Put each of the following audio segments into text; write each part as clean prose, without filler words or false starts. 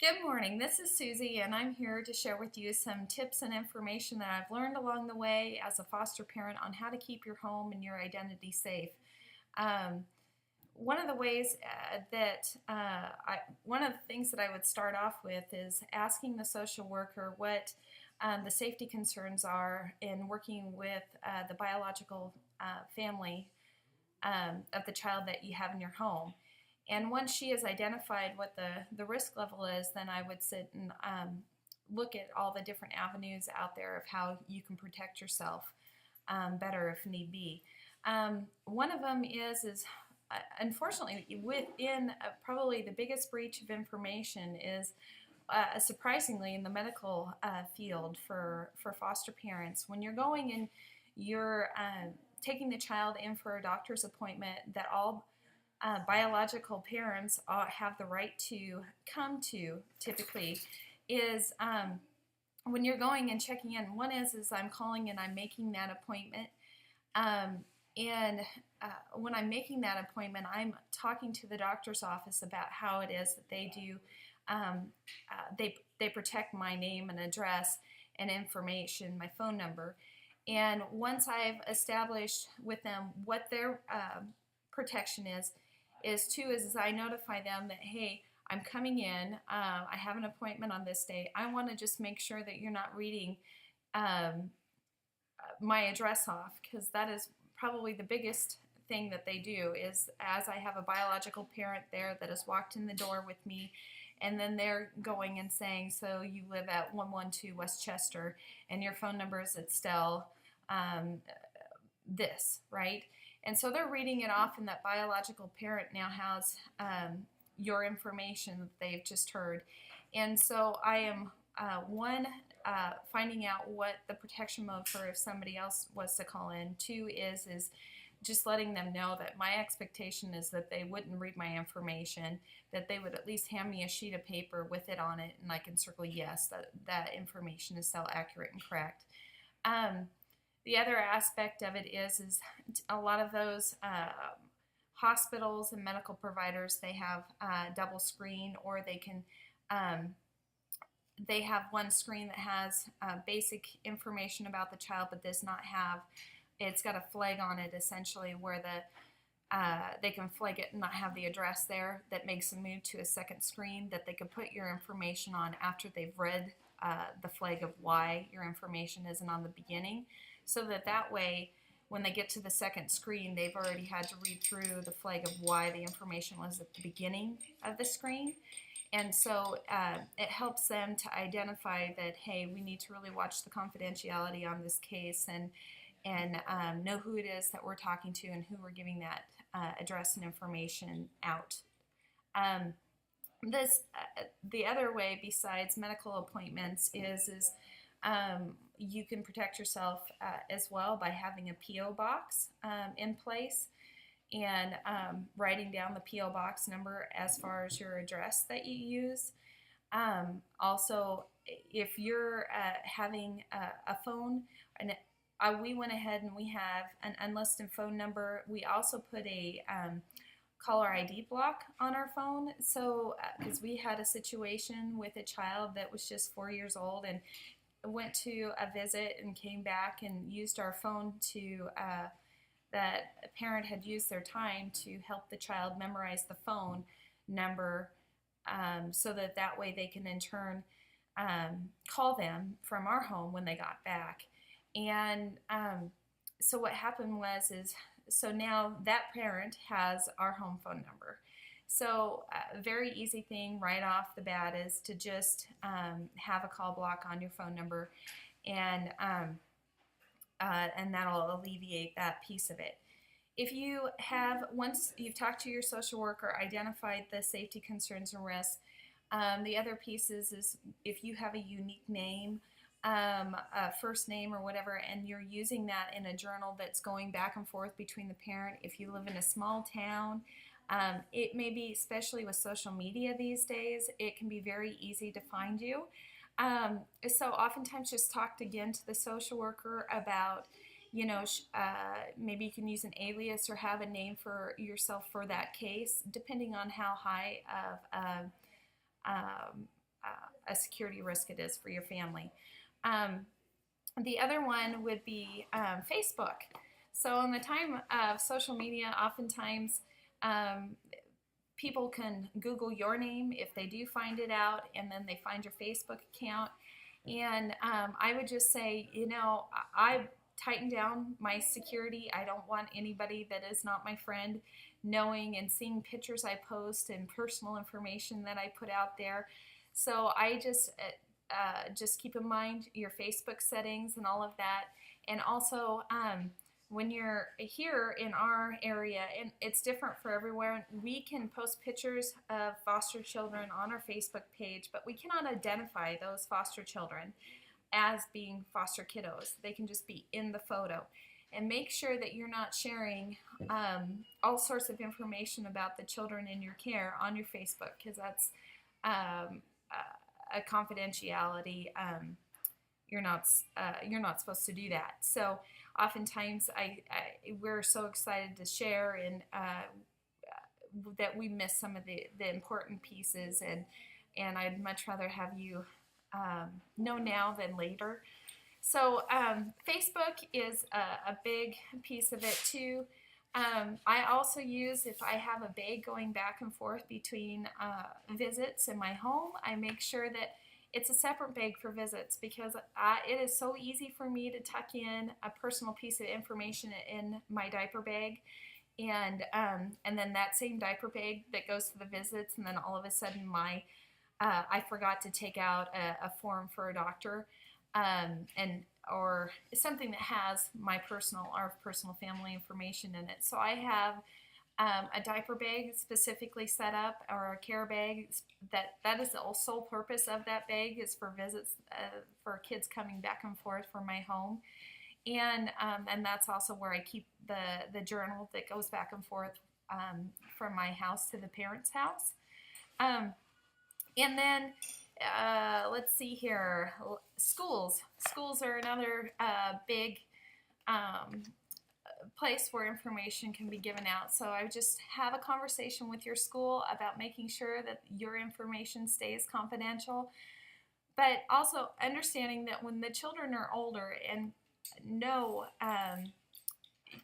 Good morning. This is Susie, and I'm here to share with you some tips and information that I've learned along the way as a foster parent on how to keep your home and your identity safe. Um, one of the ways one of the things that I would start off with is asking the social worker what the safety concerns are in working with the biological family of the child that you have in your home. And once she has identified what the risk level is, then I would sit and look at all the different avenues out there of how you can protect yourself better if need be. One of them is unfortunately within probably the biggest breach of information is surprisingly in the medical field for foster parents. When you're going and you're taking the child in for a doctor's appointment that all biological parents have the right to come to typically is when you're going and checking in. One is I'm calling and I'm making that appointment. And when I'm making that appointment, I'm talking to the doctor's office about how it is that they do. They protect my name and address and information, my phone number. And once I've established with them what their protection is I notify them that, hey, I'm coming in, I have an appointment on this day. I want to just make sure that you're not reading my address off, because that is probably the biggest thing that they do is, as I have a biological parent there that has walked in the door with me, and then they're going and saying, so you live at 112 West Chester and your phone number is at Stell this, right? And so they're reading it off, and that biological parent now has your information that they've just heard. And so I am finding out what the protection mode for if somebody else was to call in. Two is just letting them know that my expectation is that they wouldn't read my information, that they would at least hand me a sheet of paper with it on it, and I can circle yes, that information is still accurate and correct. The other aspect of it is a lot of those hospitals and medical providers, they have double screen, or they have one screen that has basic information about the child but does not have, it's got a flag on it essentially where they can flag it and not have the address there. That makes them move to a second screen that they can put your information on after they've read the flag of why your information isn't on the beginning, so that way when they get to the second screen, they've already had to read through the flag of why the information was at the beginning of the screen. And so it helps them to identify that, hey, we need to really watch the confidentiality on this case and know who it is that we're talking to and who we're giving that address and information out. The other way besides medical appointments is you can protect yourself as well by having a P.O. box in place and writing down the P.O. box number as far as your address that you use. Also, if you're having a phone, and we went ahead and we have an unlisted phone number. We also put a caller ID block on our phone. So, because we had a situation with a child that was just 4 years old and went to a visit and came back and used our phone to, that a parent had used their time to help the child memorize the phone number so that way they can in turn call them from our home when they got back. And so what happened so now that parent has our home phone number. So a very easy thing right off the bat is to just have a call block on your phone number, and that'll alleviate that piece of it. If you have, once you've talked to your social worker, identified the safety concerns and risks, the other piece is if you have a unique name, a first name or whatever, and you're using that in a journal that's going back and forth between the parent. If you live in a small town, it may be, especially with social media these days, it can be very easy to find you. So oftentimes just talk again to the social worker about, maybe you can use an alias or have a name for yourself for that case, depending on how high of a security risk it is for your family. The other one would be Facebook. So in the time of social media, oftentimes people can Google your name if they do find it out, and then they find your Facebook account. And I would just say, I tighten down my security. I don't want anybody that is not my friend knowing and seeing pictures I post and personal information that I put out there. So I just keep in mind your Facebook settings and all of that. And also, when you're here in our area, and it's different for everywhere, we can post pictures of foster children on our Facebook page, but we cannot identify those foster children as being foster kiddos. They can just be in the photo. And make sure that you're not sharing all sorts of information about the children in your care on your Facebook, because that's a confidentiality. You're not supposed to do that. So oftentimes we're so excited to share, and that we miss some of the important pieces, and I'd much rather have you know now than later. So Facebook is a big piece of it too. I also use, if I have a bag going back and forth between visits in my home, I make sure that it's a separate bag for visits, because it is so easy for me to tuck in a personal piece of information in my diaper bag, and then that same diaper bag that goes to the visits, and then all of a sudden I forgot to take out a form for a doctor, or something that has our personal family information in it. So I have a diaper bag specifically set up, or a care bag that is the sole purpose of that bag, is for visits, for kids coming back and forth from my home, and that's also where I keep the journal that goes back and forth from my house to the parents' house. And then let's see here, schools are another big place where information can be given out. So I would just have a conversation with your school about making sure that your information stays confidential, but also understanding that when the children are older and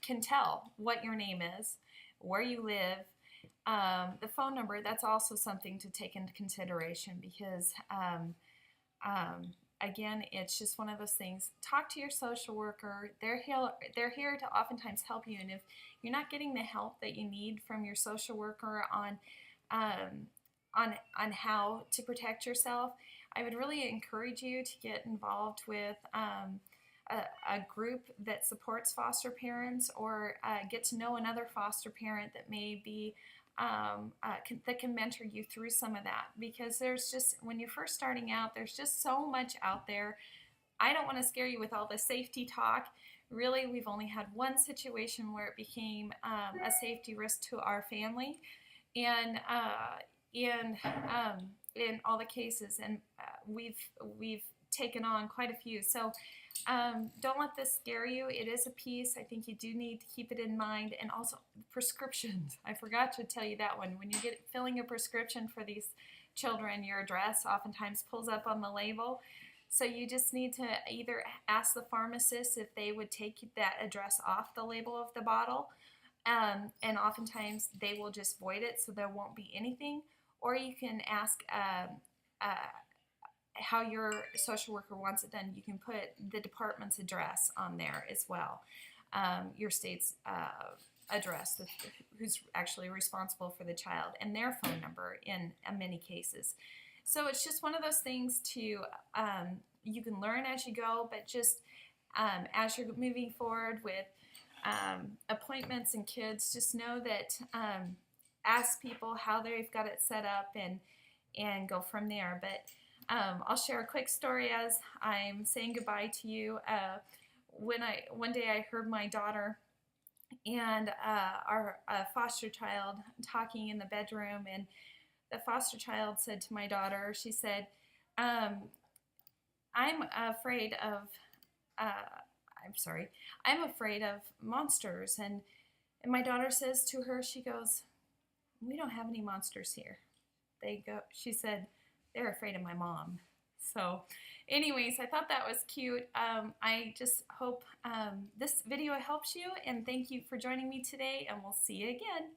can tell what your name is, where you live, the phone number, that's also something to take into consideration, because again, it's just one of those things. Talk to your social worker. They're here to oftentimes help you, and if you're not getting the help that you need from your social worker on how to protect yourself, I would really encourage you to get involved with a group that supports foster parents, or get to know another foster parent that may be that can mentor you through some of that, because when you're first starting out, there's just so much out there. I don't want to scare you with all the safety talk. Really, we've only had one situation where it became a safety risk to our family, and in all the cases, and we've taken on quite a few. So don't let this scare you. It is a piece. I think you do need to keep it in mind. And also prescriptions. I forgot to tell you that one. When you get filling a prescription for these children, your address oftentimes pulls up on the label. So you just need to either ask the pharmacist if they would take that address off the label of the bottle. And oftentimes they will just void it, so there won't be anything. Or you can ask how your social worker wants it done. You can put the department's address on there as well, your state's address, who's actually responsible for the child, and their phone number in many cases. So it's just one of those things you can learn as you go, but just as you're moving forward with appointments and kids, just know that ask people how they've got it set up, and go from there. But I'll share a quick story as I'm saying goodbye to you. One day I heard my daughter and our foster child talking in the bedroom, and the foster child said to my daughter, she said, I'm afraid of monsters. And my daughter says to her, she goes, we don't have any monsters here. She said, they're afraid of my mom. So anyways, I thought that was cute. I just hope this video helps you, and thank you for joining me today, and we'll see you again.